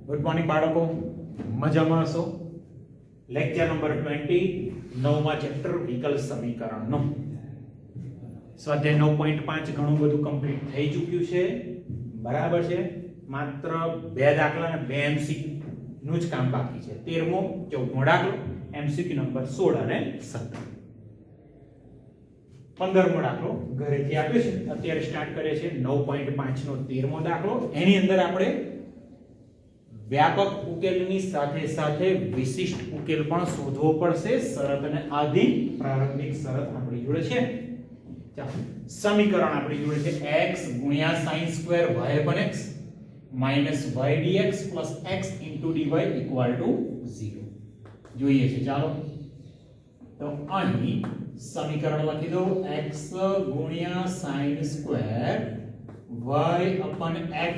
Good morning બાળકો, મજામાં હશો? લેક્ચર નંબર 20 નવમા ચેપ્ટર વિકલ સમીકરણનો સ્વાધ્યાય 9.5 ઘણું બધું કમ્પ્લીટ થઈ ચૂક્યું છે. બરાબર છે. માત્ર 2 દાખલા અને 2 એમસીક્યુ નું જ કામ બાકી છે. 13મો 14મો દાખલો, એમસીક્યુ નંબર 16 અને 17. 15મો દાખલો ઘરેથી આપ્યો છે. અત્યારે સ્ટાર્ટ કરે છે 9.5 નો 13મો દાખલો. એની અંદર આપણે વ્યાપક ઉકેલની સાથે સાથે વિશિષ્ટ ઉકેલ પણ શોધવો પડશે. શરત અને આધીન પ્રારંભિક શરત આપણી જોડે છે. ચાલો, સમીકરણ આપણી જોડે છે x * sin² y / x - y dx + x * dy = 0 જોઈએ છે. ચાલો, તો અહીં સમીકરણ લખી દો x * sin² y / x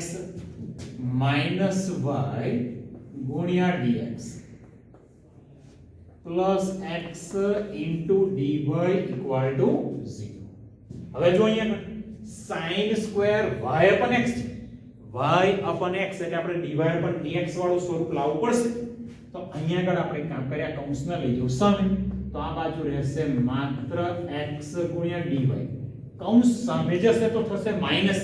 minus y गुणिया dx plus x into dy equal to 0. હવે જો અહીંયા sin square y upon x છે. y upon x એટલે આપણે dy upon dx વાળું સ્વરૂપ લાવવું પડશે. તો અહીંયા આગળ આપણે કામ કર્યા, કૌંસને લઈ જવું સામે, તો આ બાજુ રહેશે માત્ર x ગુણ્યા dy. કૌંસ સામે જશે તો થશે માઈનસ,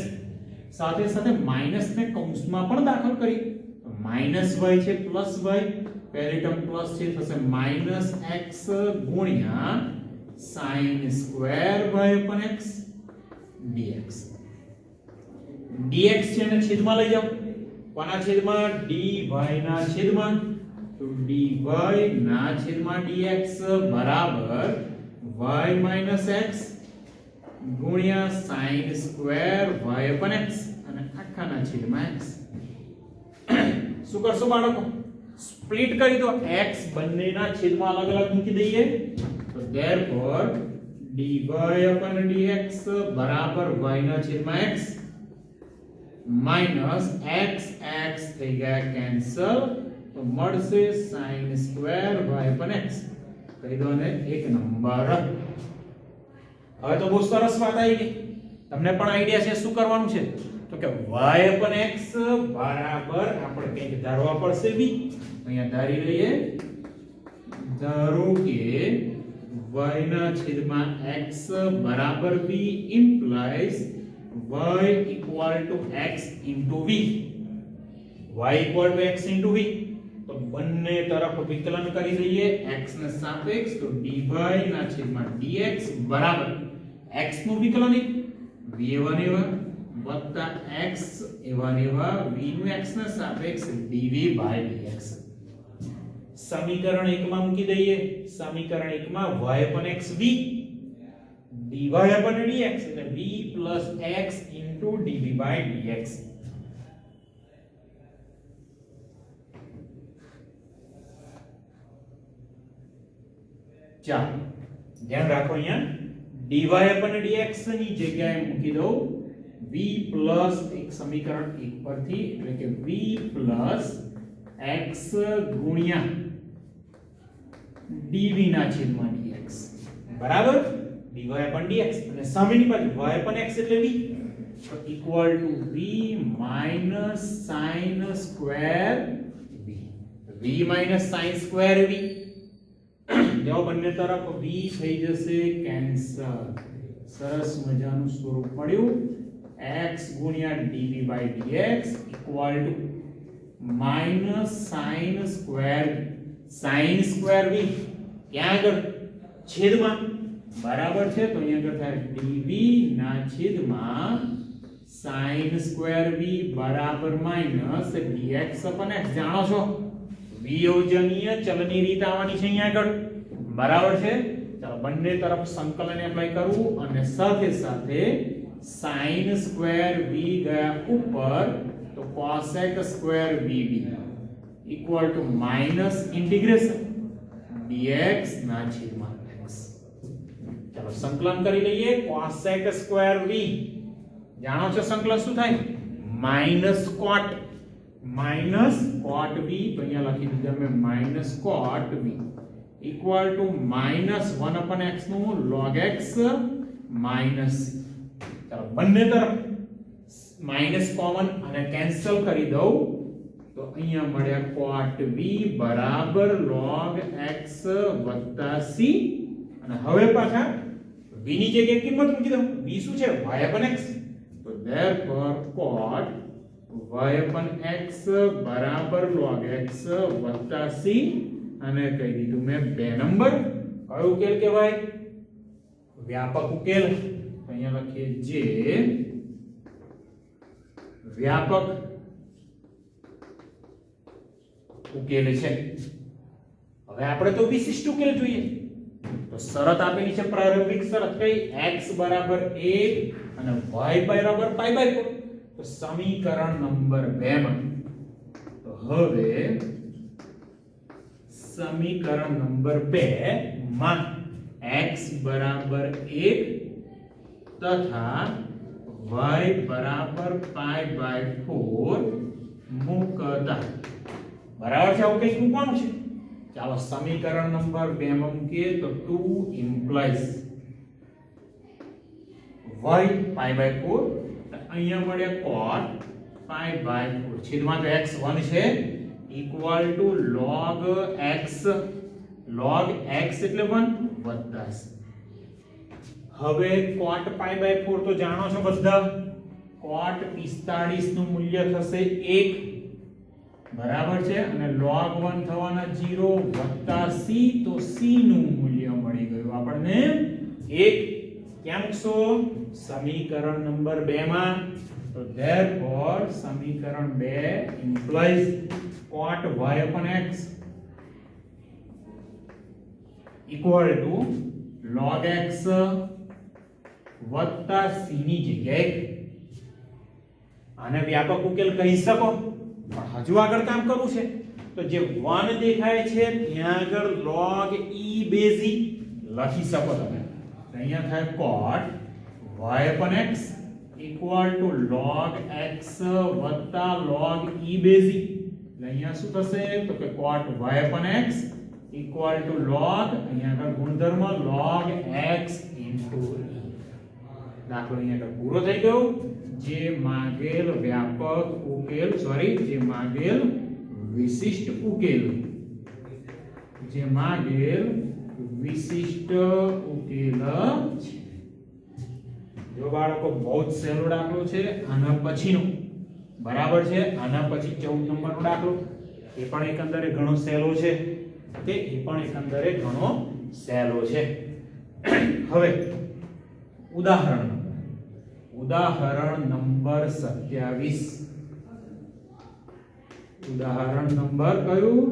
સાથે સાથે માઈનસ ને કૌંસમાં પણ દાખલ કરી તો માઈનસ y છે પ્લસ y, પહેલી ટર્મ પ્લસ છે, થશે માઈનસ x ગુણ્યા sin² y upon x dx. dx છે ને છેદમાં લઈ જાઓ. કોના છેદમાં? dy ના છેદમાં. તો dy ના છેદમાં dx બરાબર y minus x ગુણ્યા sin² y upon x અને આખાના છેદમાં x. શું કરશો બાળકો? સ્પ્લિટ કરી દો. x બંનેના છેદમાં અલગ અલગ મૂકી દઈએ તો therefore dy upon dx બરાબર y ના છેદમાં x માઈનસ x x થઈ ગયા કેન્સલ, તો મળશે sin² y upon x. કહી દો ને 1 નંબર. હવે તો બહુ સરસ વાત આવી ગઈ. તમને પણ આઈડિયા છે શું કરવાનું છે? તો કે y upon x બરાબર આપણે કંઈક ધારવા પડશે b. અહીંયા ધારી લઈએ. ધારો કે y ના છેદમાં x બરાબર b implies y equal to x into v. y equal to x into v. તો બંને તરફ વિકલન કરી દઈએ x ને સાપેક્ષ. તો dy ના છેદમાં dx બરાબર x નું વિકલન v1 એવા વત્તા x એવા v નું x ના સાપેક્ષ dv by dx. સમીકરણ 1 માં મૂકી દઈએ. સમીકરણ 1 માં y upon x v, dy upon dx એટલે v plus x into dv by dx. ચાલો, ધ્યાન રાખો, અહીંયા dy upon dx ની જગ્યાએ મૂકી દો v plus એક સમીકરણ 1 પરથી, એટલે કે v plus x ગુણ્યા dv ના છેદમાં dx બરાબર dy upon dx અને સામેની બાજુ y upon x એટલે v, તો equal to v minus sin² v. v minus sin² v. જો બંને તરફ v થઈ જશે કેન્સલ. સરસ મજાનું સ્વરૂપ મળ્યું. x ગુણ્યા dv by dx equal to minus sin² v. ક્યાં આગળ? છેદમાં. બરાબર છે. તો અહીંયા આગળ થાય dv ના છેદમાં sin² v બરાબર માઈનસ dx upon x. જાણો છો વિયોજનીય ચલની રીત આવવાની છે અહીંયા આગળ. બરાબર છે. ચાલો, બંને તરફ સંકલન એપ્લાય કરવું અને સાથે સાથે sin² v ગયા ઉપર તો cosec² vv equal to minus integration dx ના છેદમાં x. ચાલો, સંકલન કરી લઈએ. cosec² v જાણો છો સંકલન શું થાય? Minus cot v. તો અહીંયા લખી દીધું અમે minus cot v equal to minus 1 upon x નું log x માઈનસ. ચાલો, બંને તરફ માઈનસ કોમન અને કેન્સલ કરી દઉં તો અહીંયા મળ્યા cot v બરાબર log x વત્તા c અને હવે પાછા v ની જગ્યાએ કિંમત મૂકી દઉં v શું છે y upon x તો therefore cot y upon x બરાબર log x વત્તા c અને કહી દીધું મેં 2 નંબર કયો ઉકેલ કહેવાય વ્યાપક ઉકેલ તો અહીંયા લખીએ જે વ્યાપક ઉકેલ છે હવે આપણે તો વિશિષ્ટ ઉકેલ જોઈએ તો શરત આપેલી છે પ્રારંભિક શરત કઈ x બરાબર 1 અને y બરાબર π/4 તો સમીકરણ નંબર 2 માં તો હવે સમીકરણ નંબર 2 માં x બરાબર 1 તથા y બરાબર π/4 મૂકતા બરાબર છે આવું કંઈક મૂકવાનું છે ચાલો સમીકરણ નંબર 2 માં મૂકીએ તો 2 implies y π/4 અહીંયા મળે cot π/4 છેદમાં તો x1 છે ઇક્વલ ટુ log x એટલે 1 વત્તા હવે cot π/4 તો જાણો છો બધા cot 45 નું મૂલ્ય થશે 1 બરાબર છે અને log 1 થવાના 0 વત્તા c તો c નું મૂલ્ય મળી ગયું આપણને 1 કેમ છો સમીકરણ નંબર 2 માં તો therefore સમીકરણ 2 implies cot y upon x equal to log x વત્તા c ની જગ્યાએ આને વ્યાપક ઉકેલ કહી શકો પણ હજુ આગળ કામ કરવું છે તો જે 1 દેખાય છે ત્યાં આગળ log e base e લખી શકો તમે અહીંયા થાય cot y upon x equal to log x વત્તા log e base e અહીંયા શું થશે તો કે cot y upon x equal to log અહીંયા આગળ ગુણધર્મ log x into e દાખલો અહીંયા આગળ પૂરો થઈ ગયો જે માંગેલ વ્યાપક ઉકેલ જે માંગેલ વિશિષ્ટ ઉકેલ જે માંગેલ વિશિષ્ટ ઉકેલ છે જો બાળકો બહુ જ સહેલો દાખલો છે આના પછીનો બરાબર છે આના પછી 14 નંબરનો દાખલો એ પણ એકંદરે ઘણો સહેલો છે હવે ઉદાહરણ નંબર 27 ઉદાહરણ નંબર કયું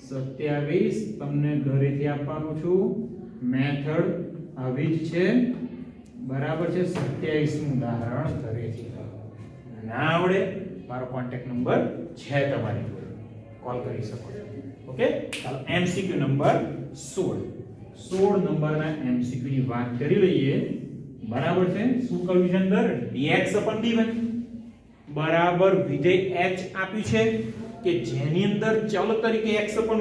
27 તમને ઘરેથી આપવાનું છું મેથડ આવી જ છે બરાબર છે 27 નું ઉદાહરણ ઘરેથી ના આવડે મારો કોન્ટેક્ટ નંબર છે તમારી જોડે કોલ કરી શકો છો ઓકે ચાલો એમસીક્યુ નંબર 16 નંબરના એમસીક્યુ ની વાત કરી લઈએ બરાબર છે શું કહ્યું છે અંદર dx dy બરાબર વિધેય h આપ્યું છે કે જેની અંદર ચલ તરીકે x y છે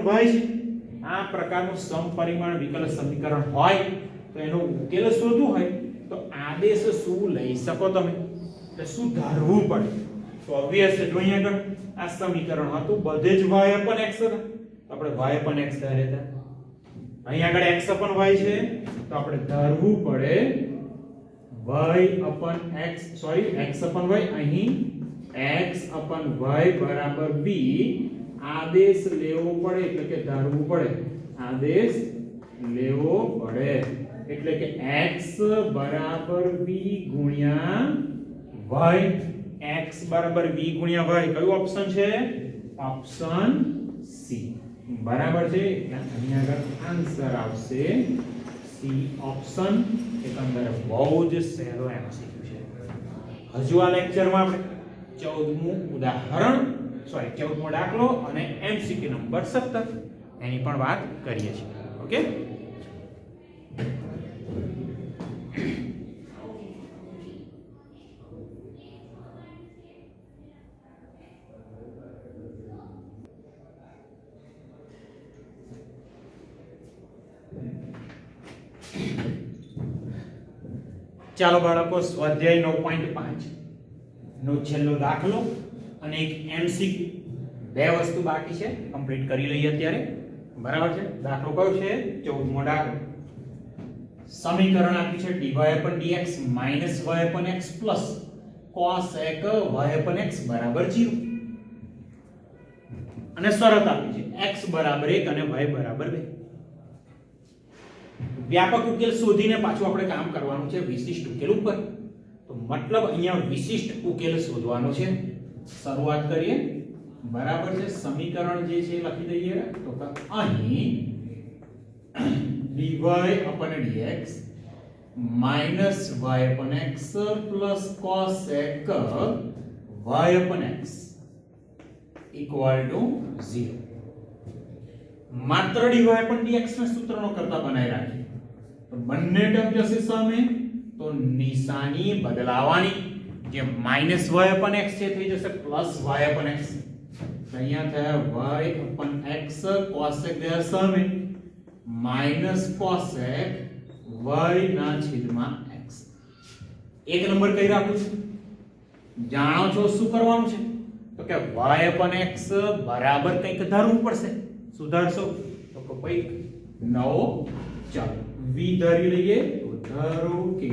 આ પ્રકારનું સમપરિમાણ વિકલ સમીકરણ હોય તો એનો ઉકેલ શોધવું હોય તો આદેશ શું લઈ શકો તમે એટલે શું ધારવું પડે તો ઓબ્વિયસ છે જો અહીંયા આગળ આ સમીકરણ હતું બધે જ y upon x હતા આપણે y upon x ધારે હતા અહીંયા આગળ x upon y છે તો આપણે ધારવું પડે y upon x upon y અહીં x upon y બરાબર b આદેશ લેવો પડે એટલે કે ધારવું પડે આદેશ લેવો પડે એટલે કે x બરાબર b ગુણ્યા y x બરાબર b ગુણ્યા y કયો ઓપ્શન છે ઓપ્શન સી બરાબર છે એટલે અહીંયા આગળ આન્સર આવશે સી ઓપ્શન એકંદરે બહુ જ સહેલો એમસીક્યુ છે હજુ આ લેક્ચરમાં આપણે 14મું ઉદાહરણ 14મો દાખલો અને એમસીક્યુ નંબર 17 એની પણ વાત કરીએ છીએ ઓકે ચાલો બાળકો સ્વાધ્યાય 9.5 નો છેલ્લો દાખલો અને એક એમસીક્યુ બે વસ્તુ બાકી છે, કમ્પ્લીટ કરી લઈએ અત્યારે. બરાબર છે. દાખલો કયો છે? 14મો દાખલો. સમીકરણ આપ્યું છે dy upon dx minus y upon x plus cosec y upon x બરાબર 0. અને શરત આપી છે x બરાબર 1 અને y બરાબર 2. વ્યાપક ઉકેલ શોધીને પાછું આપણે કામ કરવાનું છે વિશિષ્ટ ઉકેલ ઉપર. તો મતલબ અહીંયા વિશિષ્ટ ઉકેલ શોધવાનો છે. શરૂઆત કરીએ. બરાબર છે. સમીકરણ જે છે લખી દઈએ. તો અહીં dy upon dx minus y upon x plus cosec y upon x equal to 0. માત્ર dy upon dx ને સૂત્રનો કરતા બનાવી રાખીએ તો બંને ટર્મ જશે સામે, તો નિશાની બદલાવાની. જે માઈનસ y upon x છે થઈ જશે પ્લસ y upon x. તો અહીંયા થયા y upon x cosec ગયા સામે માઈનસ cosec y ના છેદમાં x. એક નંબર કઈ રાખું છું? જાણો છો શું કરવાનું છે? તો કે y upon x બરાબર કંઈક ધારવું પડશે. સુધારશો તો કે ભાઈ નવો ચાલો v ધારી લઈએ. તો ધારો કે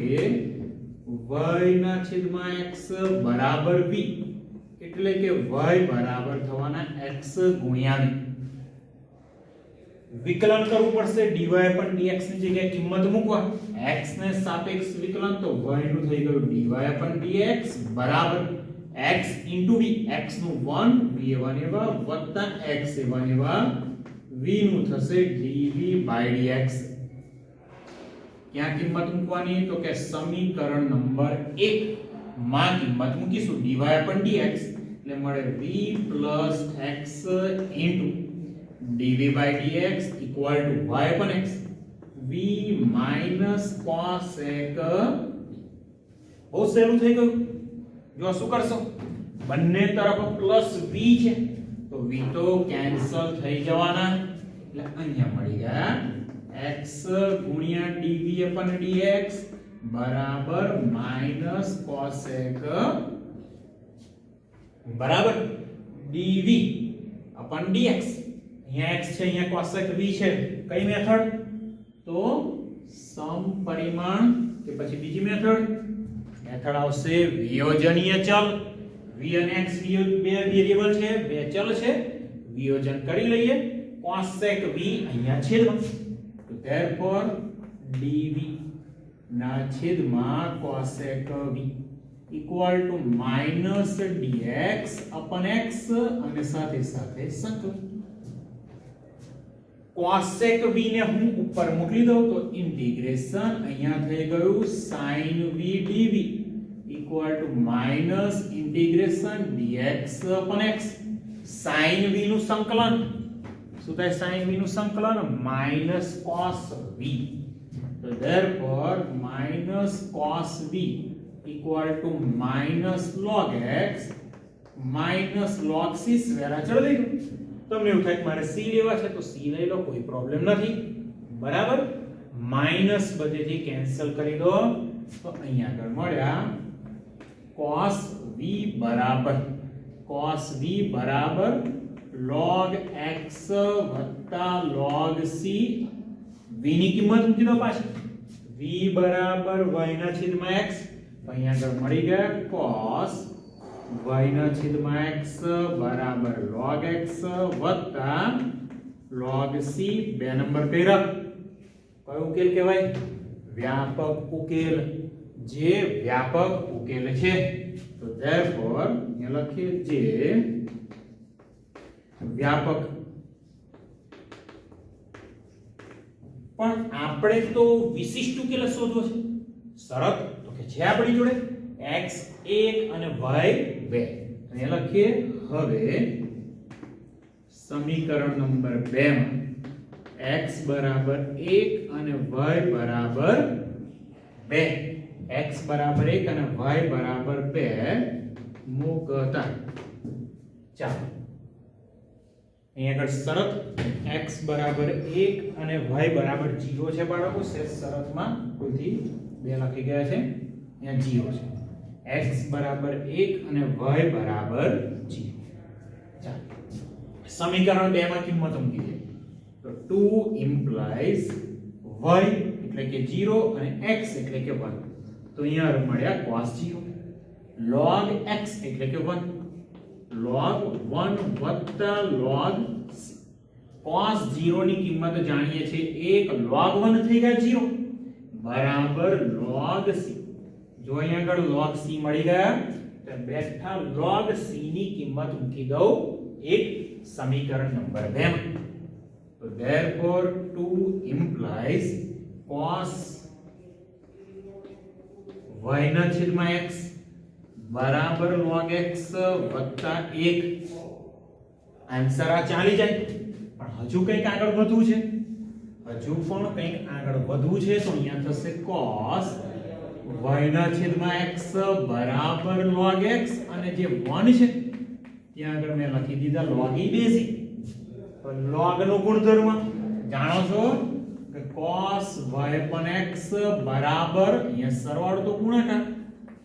y ના છેદમાં x બરાબર v, એટલે કે y બરાબર થવાના x ગુણ્યા v. વિકલન કરવું પડશે. dy upon dx ની જગ્યાએ કિંમત મૂકવા. x ને સાપેક્ષ વિકલન તો y નું થઈ ગયું dy upon dx બરાબર x v. x નું 1 v એવા વત્તા x એવા v નું થશે dv by dx. ક્યાં કિંમત મૂકવાની? તો કે સમીકરણ નંબર 1 માં કિંમત મૂકીશું dy upon dx એટલે મળે v plus x into dv by dx equal to y upon x v minus cosec. બહુ સહેલું થઈ ગયું. જો શું કરશો? બંને તરફ પ્લસ v છે તો v તો કેન્સલ થઈ જવાના. એટલે અહીંયા મળી ગયા x ગુણ્યા dv upon dx બરાબર minus cosec બરાબર dv upon dx. અહીંયા x છે, અહીંયા cosec v છે. કઈ મેથડ? તો સમપરિમાણ કે પછી બીજી મેથડ? મેથડ આવશે વિયોજનીય ચલ. v અને x બે વેરીએબલ છે, બે ચલ છે. વિયોજન કરી લઈએ. cosec v અહીંયા છેદમાં, તો therefore dv ના છેદમાં cosec v equal to minus dx upon x અને સાથે સાથે સંકલન. cosec v ને હું ઉપર મોકલી દઉં તો ઇન્ટિગ્રેશન અહીંયા થઈ ગયું sin v dv equal to minus integration dx upon x. sin v નું સંકલન શું થાય? sin v નું સંકલન minus cos v. તો therefore minus cos v equal to minus log x minus log c square. આ ચલો લઈ લો. તમને એવું થાય કે મારે c લેવા છે તો c લઈ લો, કોઈ પ્રોબ્લેમ નથી. બરાબર. માઈનસ બધેથી કેન્સલ કરી દો તો અહીંયા આગળ મળ્યા cos v બરાબર log x વત્તા log c. v ની કિંમત મૂકી દો પાછી. v બરાબર y ના છેદમાં x. અહીંયા આગળ મળી ગયા cos y ના છેદમાં x બરાબર log x વત્તા log c. બે નંબર કર્યા. કયો ઉકેલ કહેવાય? વ્યાપક ઉકેલ. જે વ્યાપક ઉકેલ છે તો therefore અહીંયા લખીએ જે વ્યાપક. પણ આપણે તો વિશિષ્ટ ઉકેલ શોધવો છે. શરત તો કે છે આપણી જોડે x 1 અને y 2. અહીંયા લખીએ હવે સમીકરણ નંબર 2 માં x બરાબર 1 અને y બરાબર 2. x બરાબર 1 અને y બરાબર 2 મૂકતા. ચાલો અહીંયા આગળ શરત x બરાબર 1 અને y બરાબર 0 છે બાળકો. શરતમાં કોઈથી 2 લખી ગયા છે, અહીંયા 0 છે. x બરાબર 1 અને y બરાબર 0. ચાલો સમીકરણ 2 માં કિંમત મૂકી દે તો 2 ઇમ્પ્લાઇઝ y એટલે કે 0 અને x એટલે કે 1 તો અહીંયા મળ્યા cos 0 log x એટલે કે 1 log 1 વત્તા log cos 0 ની કિંમત જાણીએ છીએ 1 log 1 થઈ ગયા 0 બરાબર log c જો અહીંયા આગળ log c મળી ગયા તો બેઠા log c ની કિંમત મૂકી દઉં એક સમીકરણ નંબર 2 માં તો therefore 2 implies cos y ના છેદમાં x બરાબર log x વત્તા 1 આન્સર આ ચાલી જાય પણ હજુ કંઈક આગળ વધવું છે હજુ પણ કંઈક આગળ વધવું છે તો અહીંયા થશે cos y ના છેદમાં x બરાબર log x અને જે 1 છે ત્યાં આગળ મેં લખી દીધા log e બેઝિક તો log નો ગુણધર્મ જાણો છો કે cos y પણ x બરાબર અહીંયા સરવાળો તો ગુણાકાર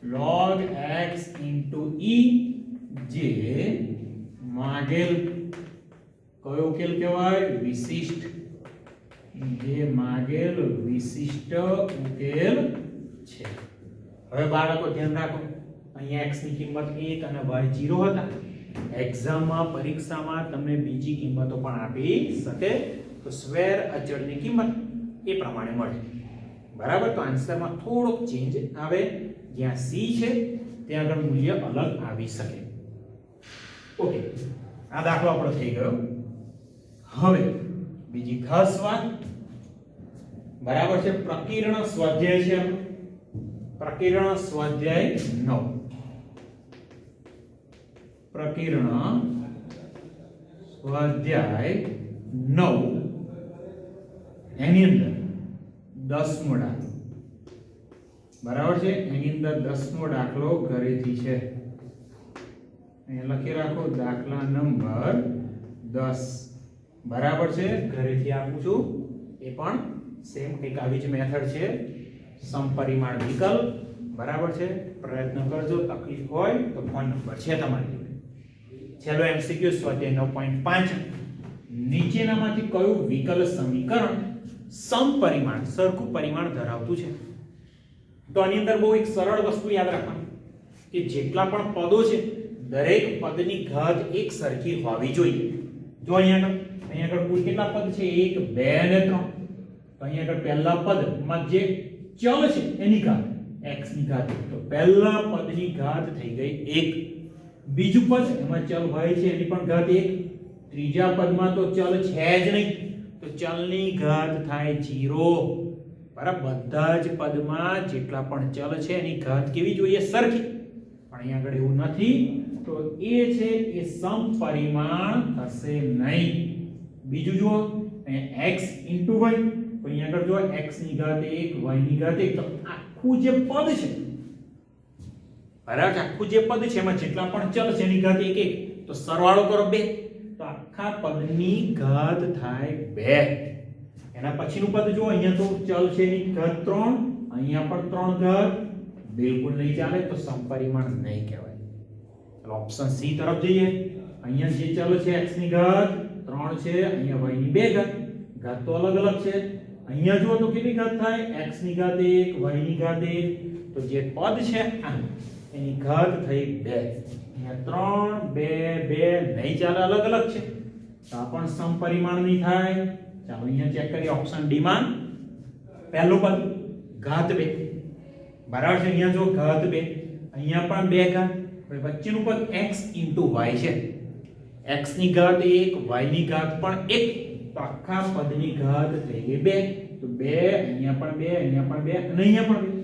log x e જે માગેલ કયો ઉકેલ કહેવાય વિશિષ્ટ જે માગેલ વિશિષ્ટ ઉકેલ છે હવે બાળકો ધ્યાન રાખો અહીંયા x ની કિંમત 1 અને y 0 હતા એક્ઝામમાં પરીક્ષામાં તમને બીજી કિંમતો પણ આપી શકે તો સ્ક્વેર અચળની કિંમત એ પ્રમાણે મળે બરાબર તો આન્સરમાં થોડોક ચેન્જ આવે જ્યાં c છે ત્યાં આગળ મૂલ્ય અલગ આવી શકે ઓકે આ દાખલો આપણો થઈ ગયો હવે બીજી ખાસ વાત બરાબર છે પ્રકીર્ણ સ્વાધ્યાય છે પ્રકીર્ણ સ્વાધ્યાય 9 પ્રકીર્ણ સ્વાધ્યાય 9 એની અંદર 10મો દાખલો બરાબર છે એની અંદર 10મો દાખલો ઘરેથી છે અહીંયા લખી રાખો દાખલા નંબર 10 બરાબર છે ઘરેથી આપું છું એ પણ સેમ કંઈક આવી જ મેથડ છે સમપરિમાણ વિકલ્પ બરાબર છે પ્રયત્ન કરજો તકલીફ હોય તો ફોન નંબર છે તમારી છેલ્લો એમસીક્યુ સ્વાધ્યાય 9.5 નીચેનામાંથી કયું વિકલ સમીકરણ સમપરિમાણ સરખું પરિમાણ ધરાવતું છે તો આની અંદર બહુ એક સરળ વસ્તુ યાદ રાખવાની કે જેટલા પણ પદો છે દરેક પદની ઘાત એક સરખી હોવી જોઈએ જો અહીંયા આગળ કુલ કેટલા પદ છે 1 2 અને 3 તો અહીંયા આગળ પહેલા પદમાં જે ચલ છે એની ઘાત x ની ઘાત તો પહેલા પદની ઘાત થઈ ગઈ 1 બીજું પદ એમાં ચલ y છે એની પણ ઘાત 1 ત્રીજા પદમાં તો ચલ છે જ નહીં તો ચલની ઘાત થાય 0 બરાબર બધા જ પદમાં જેટલા પણ ચલ છે એની ઘાત કેવી જોઈએ સરખી પણ અહીંયા આગળ એવું નથી તો એ છે એ સમપરિમાણ થશે નહીં બીજું જુઓ અહીંયા x y તો અહીંયા આગળ જો x ની ઘાત 1 y ની ઘાત 1 તો આખું જે પદ છે બરાબર આખું જે પદ છે એમાં જેટલા પણ ચલ છે એની ઘાત 1 1 તો સરવાળો કરો 2 તો આખા પદની ઘાત થાય 2 એના પછીનું પદ જો અહીંયા તો ચલ છે એની ઘાત 3 અહીંયા પણ 3 ઘાત બિલકુલ નહીં ચાલે તો સમપરિમાણ નહીં કહેવાય ચલો ઓપ્શન સી તરફ જઈએ અહીંયા જે ચલ છે x ની ઘાત 3 છે અહીંયા y ની 2 ઘાત તો અલગ અલગ છે અહીંયા જો તો કેટલી ઘાત થાય x ની ઘાત 1 y ની ઘાત 1 તો જે પદ છે આ એની ઘાત થઈ 2 અહીંયા 3 2 2 નહીં ચાલે અલગ અલગ છે તો આ પણ સમપરિમાણ નહીં થાય ચાલો અહીંયા ચેક કરીએ ઓપ્શન ડી માં પહેલું પદ ઘાત 2 બરાબર છે અહીંયા જો ઘાત 2 અહીંયા પણ 2 ઘાત હવે વચ્ચેનું પદ x y છે x ની ઘાત 1 y ની ઘાત પણ 1 તો આખા પદની ઘાત થઈ ગઈ 2 તો 2 અહીંયા પણ 2 અહીંયા પણ 2 અને અહીંયા પણ 2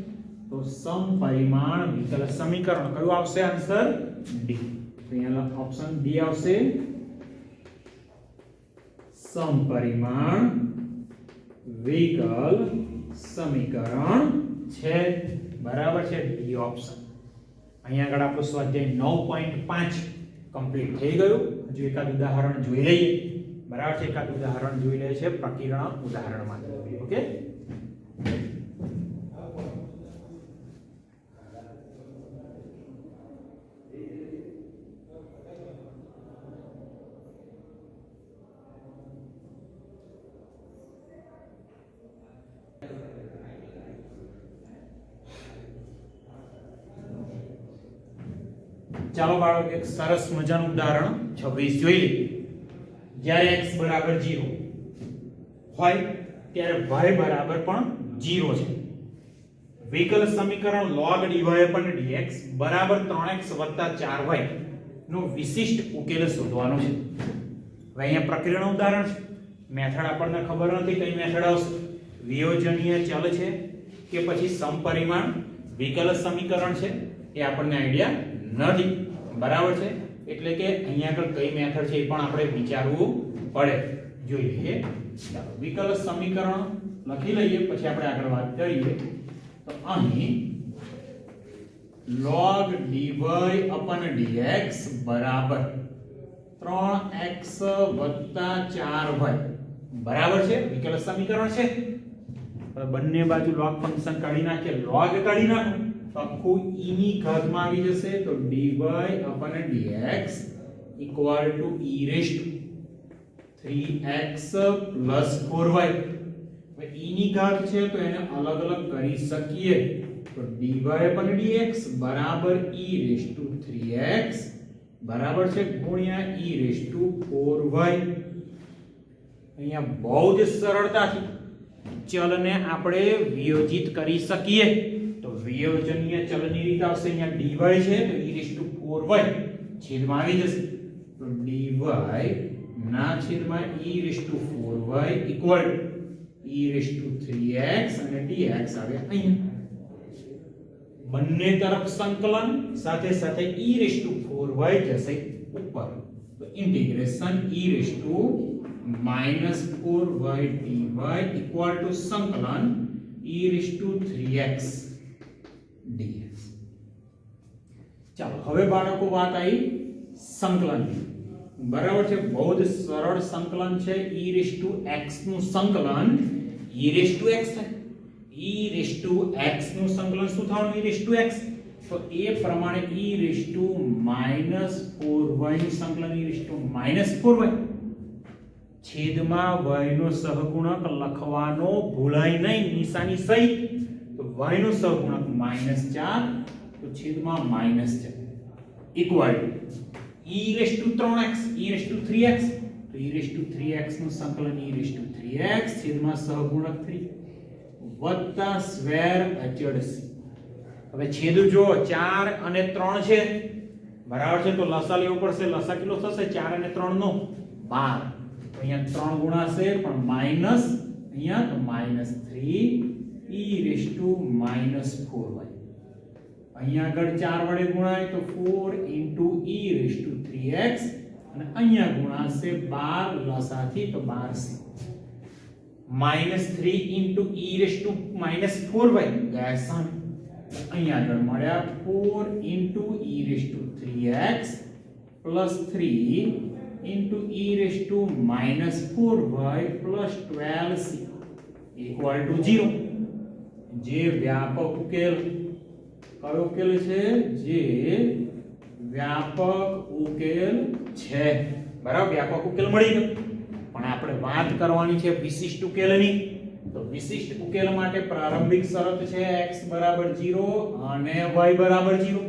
તો સમપરિમાણ વિકલ સમીકરણ કયું આવશે આન્સર ડી તો અહીંયા ઓપ્શન ડી આવશે સમપરિમાણ વિકલ સમીકરણ છે બરાબર છે ડી ઓપ્શન અહીંયા આગળ આપણો સ્વાધ્યાય 9.5 કમ્પ્લીટ થઈ ગયું હજુ એકાદ ઉદાહરણ જોઈ લઈએ બરાબર છે એકાદ ઉદાહરણ જોઈ લઈએ છે પ્રકીર્ણ ઉદાહરણમાં ઓકે ચાલો બાળકો એક સરસ મજાનું ઉદાહરણ 26 જોઈ લઈએ. જ્યારે x બરાબર 0 હોય ત્યારે y બરાબર પણ 0 છે. વિકલ સમીકરણ log dy upon dx બરાબર 3x 4y નો વિશિષ્ટ ઉકેલ શોધવાનો છે. હવે અહીંયા પ્રક્રિયાનું ઉદાહરણ છે. મેથડ આપણને ખબર નથી કઈ મેથડ આવશે. વિયોજનીય ચલ છે કે પછી સમપરિમાણ વિકલ સમીકરણ છે એ આપણને આઈડિયા નથી. બરાબર છે. એટલે કે અહીંયા આગળ કઈ મેથડ છે એ પણ આપણે વિચારવું પડે. જોઈએ ચાલો વિકલ સમીકરણ લખી લઈએ પછી આપણે આગળ વાત કરીએ. તો અહીં log dy upon dx બરાબર 3x 4y બરાબર છે. વિકલ સમીકરણ છે. બંને બાજુ log ફંક્શન કાઢી નાખીએ. log કાઢી નાખો તો આખું e ની ઘાતમાં આવી જશે. તો dy upon dx equal to e raised to 3x plus 4y. હવે e ની ઘાત છે તો એને અલગ અલગ કરી શકીએ. તો dy upon dx બરાબર e raised to 3x બરાબર છે ગુણ્યા e raised to 4y. અહીંયા બહુ જ સરળતાથી ચલને આપણે વિયોજિત કરી શકીએ. તો વિયોજનીય ચલની રીત આવશે. અહીંયા dy છે તો e raised to 4y છેદમાં આવી જશે. તો dy ના છેદમાં e raised to 4y equal e raised to 3x અને dx આવે અહીંયા. બંને તરફ સંકલન સાથે સાથે e raised to 4y જશે ઉપર. તો integration e raised to -4y dy equal to સંકલન e raised to 3x dx. ચાલો હવે બાળકો વાત આવી સંકલન. બરાબર છે. બહુ જ સરળ સંકલન છે. e raised to x નું સંકલન e raised to x થાય. e raised to x નું સંકલન શું થવાનું? e raised to x. તો એ પ્રમાણે e raised to -4y નું સંકલન e raised to -4y છેદમાં y નો સહગુણક લખવાનો ભૂલાય નહીં. નિશાની સહિત. તો y નો સહગુણક -4 તો છેદમાં -4 equal e raised to 3x e raised to 3x. તો e raised to 3x નું સંકલન e raised to 3x છેદમાં સહગુણક 3 વત્તા સ્ક્વેર અચળ c. હવે છેદ જો 4 અને 3 છે બરાબર છે. તો લસા લેવો પડશે. લસા કેટલો થશે? 4 અને 3 નો 12. તો અહીંયા 3 ગુણાશે પણ માઈનસ અહીંયા તો -3 e raised to -4y. અહીંયા આગળ 4 વડે ગુણાય તો 4 into e raised to 3x અને અહીંયા ગુણાશે 12 લસાથી તો 12c. -3 into e raised to -4y ગયા સામે. અહીંયા આગળ મળ્યા 4 into e raised to 3x plus 3 into e raised to -4y plus 12c equal to 0. જે વ્યાપક ઉકેલ કયો ઉકેલ છે? જે વ્યાપક ઉકેલ છે. બરાબર. વ્યાપક ઉકેલ મળી ગયો. પણ આપણે વાત કરવાની છે વિશિષ્ટ ઉકેલની. તો વિશિષ્ટ ઉકેલ માટે પ્રારંભિક શરત છે x બરાબર 0 અને y બરાબર 0.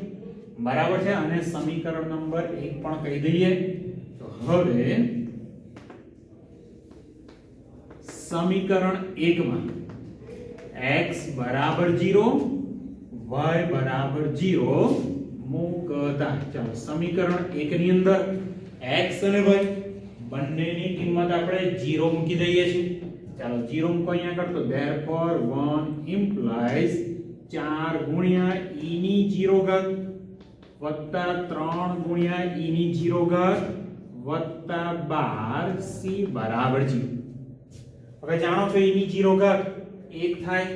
બરાબર છે. અને સમીકરણ નંબર 1 પણ કહી દઈએ. તો હવે સમીકરણ 1 માં x બરાબર 0 y બરાબર 0 મૂકતા. ચાલો સમીકરણ 1 ની અંદર x અને y બંનેની કિંમત આપણે 0 મૂકી દઈએ છીએ. ચાલો 0 મૂકો અહીંયા આગળ. તો therefore 1 implies 4 ગુણ્યા e ની 0 ઘાત વત્તા 3 ગુણ્યા e ની 0 ઘાત વત્તા 12c બરાબર 0. હવે જાણો છો e ની 0 ઘાત 1 થાય.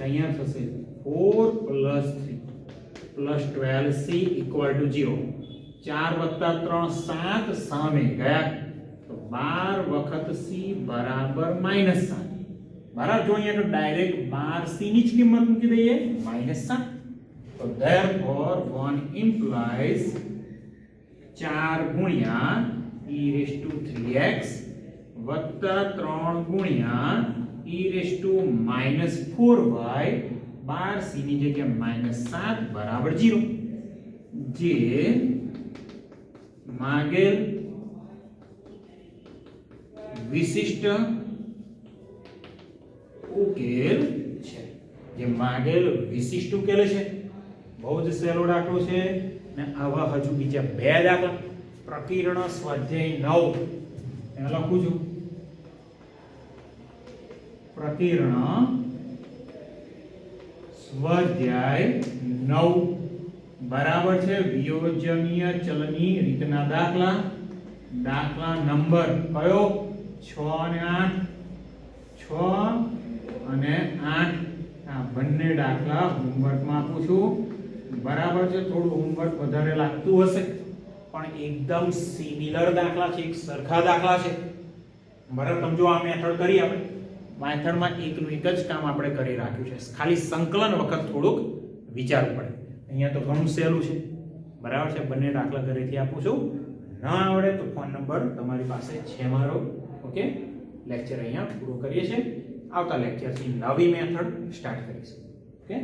અહીંયા થશે 4 plus 3 plus 12c equal to 0. 4 વત્તા 3 7 સામે ગયા તો 12 વખત c બરાબર -7. બરાબર. જો અહીંયા તો ડાયરેક્ટ 12c ની જ કિંમત મૂકી દઈએ -7. તો therefore 1 implies 4 ગુણ્યા e raised to 3x વત્તા 3 ગુણ્યા e raised to -4y 12c ની જગ્યાએ -7 બરાબર 0. જે માગેલ વિશિષ્ટ ઉકેલ છે. જે માગેલ વિશિષ્ટ ઉકેલ છે, બહુ જ સહેલો દાખલો છે. ને આવા હજુ બીજા બે દાખલા પ્રકીર્ણ સ્વાધ્યાય 9 એને લખું છું. પ્રકીર્ણ સ્વાધ્યાય 9 બરાબર છે વિયોજનીય ચલની રીતના દાખલા. દાખલા નંબર કયો? 6 અને 8. 6 અને 8 આ બંને દાખલા હોમવર્કમાં આપું છું. બરાબર છે. થોડું હોમવર્ક વધારે લાગતું હશે પણ એકદમ સિમિલર દાખલા છે, એક સરખા દાખલા છે. બરાબર, તમે જો આ મેથડ કરી આપણે મેથડમાં એકનું એક જ કામ આપણે કરી રાખ્યું છે. ખાલી સંકલન વખત થોડુંક વિચારવું પડે. અહીંયા તો ઘણું સહેલું છે. બરાબર છે. બંને દાખલા ઘરેથી આપું છું. ન આવડે તો ફોન નંબર તમારી પાસે છે મારો. ઓકે, લેક્ચર અહીંયા પૂરો કરીએ છીએ. આવતા લેક્ચરથી નવી મેથડ સ્ટાર્ટ કરીશું. ઓકે.